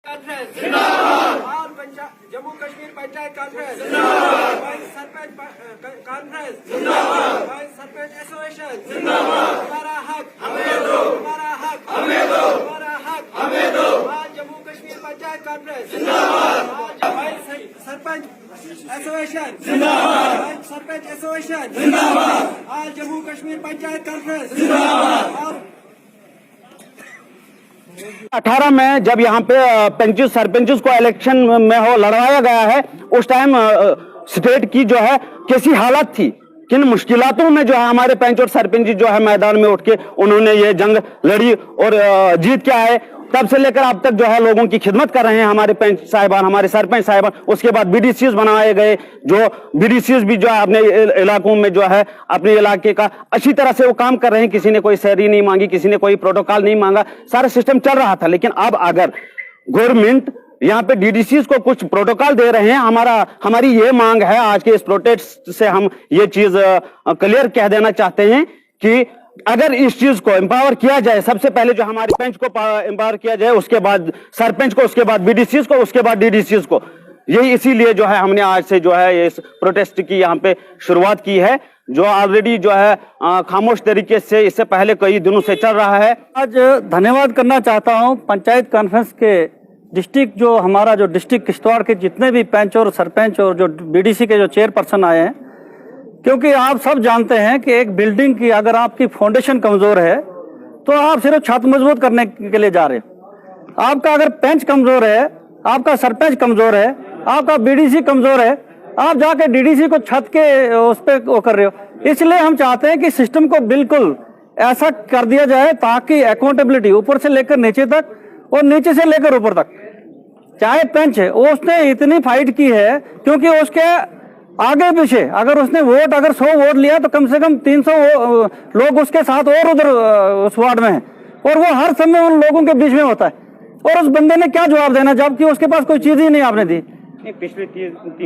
Conference जिंदाबाद। Jammu Kashmir panchayat conference जिंदाबाद। Vice sarpanch conference जिंदाबाद। वाइस सरपंच एसोसिएशन जिंदाबाद। हमारा हक हमें दो, हमारा हक हमें दो, हमारा हक हमें दो। आज जम्मू कश्मीर पंचायत कॉन्फ्रेंस जिंदाबाद। आज वाइस सरपंच एसोसिएशन जिंदाबाद। वाइस सरपंच एसोसिएशन जिंदाबाद। आज जम्मू कश्मीर पंचायत कॉन्फ्रेंस जिंदाबाद। 18 में जब यहाँ पे पंचेस सरपंचेस को इलेक्शन में हो लड़वाया गया है, उस टाइम स्टेट की जो है कैसी हालत थी, किन मुश्किलातों में जो है हमारे पंच और सरपंच जो है मैदान में उठ के उन्होंने ये जंग लड़ी और जीत के आए। तब से लेकर अब तक जो है लोगों की खिदमत कर रहे हैं हमारे पंच साहिबान, हमारे सरपंच साहिबान। उसके बाद बीडीसीज बनाए गए, जो बीडीसीज भी जो है अपने इलाकों में जो है अपने इलाके का अच्छी तरह से वो काम कर रहे हैं। किसी ने कोई सैलरी नहीं मांगी, किसी ने कोई प्रोटोकॉल नहीं मांगा, सारा सिस्टम चल रहा था। लेकिन अब अगर गवर्नमेंट यहाँ पे डीडीसीज को कुछ प्रोटोकॉल दे रहे हैं, हमारी ये मांग है, आज के इस प्रोटेस्ट से हम ये चीज क्लियर कह देना चाहते हैं कि अगर इस चीज को एम्पावर किया जाए, सबसे पहले जो हमारे पंच को एम्पावर किया जाए, उसके बाद सरपंच को, उसके बाद बीडीसीज को, उसके बाद डीडीसीज को। यही इसीलिए जो है हमने आज से जो है इस प्रोटेस्ट की यहाँ पे शुरुआत की है, जो ऑलरेडी जो है खामोश तरीके से इससे पहले कई दिनों से चल रहा है। आज धन्यवाद करना चाहता हूँ पंचायत कॉन्फ्रेंस के डिस्ट्रिक्ट जो हमारा जो डिस्ट्रिक्ट किश्तवाड़ के जितने भी पंच और सरपंच और जो बीडीसी के जो चेयरपर्सन आए हैं, क्योंकि आप सब जानते हैं कि एक बिल्डिंग की अगर आपकी फाउंडेशन कमजोर है तो आप सिर्फ छत मजबूत करने के लिए जा रहे हो। आपका अगर पंच कमजोर है, आपका सरपंच कमजोर है, आपका बीडीसी कमजोर है, आप जाके डीडीसी को छत के उस पर वो कर रहे हो। इसलिए हम चाहते हैं कि सिस्टम को बिल्कुल ऐसा कर दिया जाए ताकि अकाउंटेबिलिटी ऊपर से लेकर नीचे तक और नीचे से लेकर ऊपर तक, चाहे पंच है उसने इतनी फाइट की है, क्योंकि उसके आगे पीछे अगर उसने वोट अगर 100 वोट लिया तो कम से कम 300 लोग उसके साथ और उधर उस वार्ड में हैं, और वो हर समय उन लोगों के बीच में होता है। और उस बंदे ने क्या जवाब देना जबकि उसके पास कोई चीज ही नहीं आपने दी। पिछले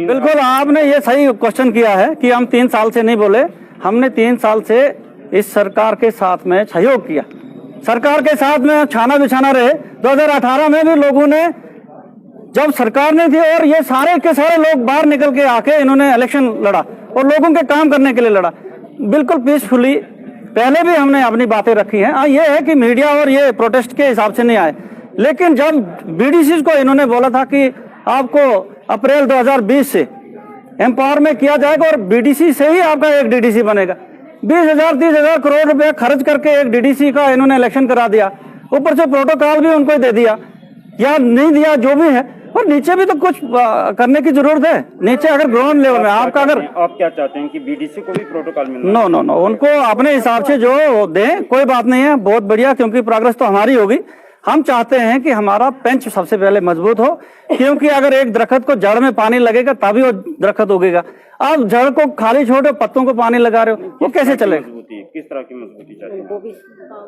बिल्कुल आपने ये सही क्वेश्चन किया है कि हम 3 साल से नहीं बोले, हमने 3 साल से इस सरकार के साथ में सहयोग किया, सरकार के साथ में छाना बिछाना रहे। 2018 में भी लोगों ने, जब सरकार नहीं थी और ये सारे के सारे लोग बाहर निकल के आके इन्होंने इलेक्शन लड़ा और लोगों के काम करने के लिए लड़ा, बिल्कुल पीसफुली। पहले भी हमने अपनी बातें रखी हैं। हाँ, ये है कि मीडिया और ये प्रोटेस्ट के हिसाब से नहीं आए, लेकिन जब बीडीसी को इन्होंने बोला था कि आपको अप्रैल 2020 से एम्पावर में किया जाएगा और बीडीसी से ही आपका एक डीडीसी बनेगा, 20,000-30,000 करोड़ रुपया खर्च करके एक डीडीसी का इन्होंने इलेक्शन करा दिया, ऊपर से प्रोटोकॉल भी उनको दे दिया या नहीं दिया जो भी है। और नीचे भी तो कुछ करने की जरूरत है। नीचे अगर ग्राउंड लेवल में आपका अगर आप क्या चाहते हैं कि बीडीसी को भी प्रोटोकॉल मिले? नो, उनको अपने हिसाब से जो दें, कोई बात नहीं है, बहुत बढ़िया, क्योंकि प्रोग्रेस तो हमारी होगी। हम चाहते हैं कि हमारा पंच सबसे पहले मजबूत हो, क्योंकि अगर एक दरख्त को जड़ में पानी लगेगा तभी वो दरख्त उगेगा। आप जड़ को खाली छोड़ो, पत्तों को पानी लगा रहे हो, वो कैसे चलेगा? किस तरह की मजबूती चाहिए?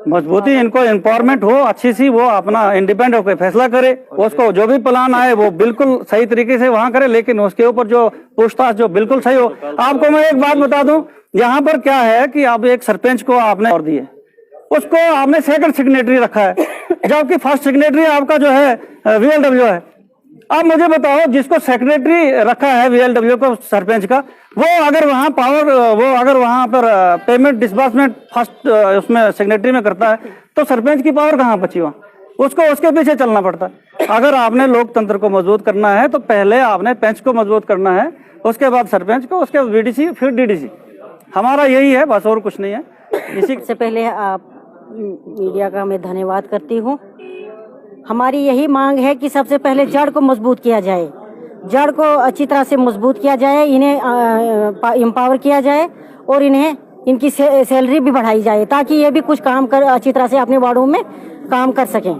मजबूती इनको एम्पावरमेंट हो अच्छी सी, वो अपना इंडिपेंडेंट होकर फैसला करे, उसको जो भी प्लान आए वो बिल्कुल सही तरीके से वहां करे, लेकिन उसके ऊपर जो पूछताछ जो बिल्कुल सही हो। आपको मैं एक बात बता दूं, यहाँ पर क्या है कि अब एक सरपंच को आपने और दिए, उसको आपने सेकंड सिग्नेटरी रखा है, जबकि फर्स्ट सिग्नेटरी आपका जो है VLW है। अब मुझे बताओ, जिसको सेक्रेटरी रखा है VLW को सरपंच का, वो अगर वहाँ पर पेमेंट डिस्बर्समेंट फर्स्ट उसमें सिग्नेटरी में करता है तो सरपंच की पावर कहाँ बची वहाँ? उसको उसके पीछे चलना पड़ता है। अगर आपने लोकतंत्र को मजबूत करना है तो पहले आपने पंच को मजबूत करना है, उसके बाद सरपंच को, उसके बाद बीडीसी, फिर डीडीसी। हमारा यही है, बस और कुछ नहीं है। इसी से पहले आप मीडिया का मैं धन्यवाद करती हूँ। हमारी यही मांग है कि सबसे पहले जड़ को मजबूत किया जाए, जड़ को अच्छी तरह से मजबूत किया जाए, इन्हें एम्पावर किया जाए और इन्हें इनकी सैलरी भी बढ़ाई जाए, ताकि ये भी कुछ काम कर अच्छी तरह से अपने वार्डों में काम कर सकें।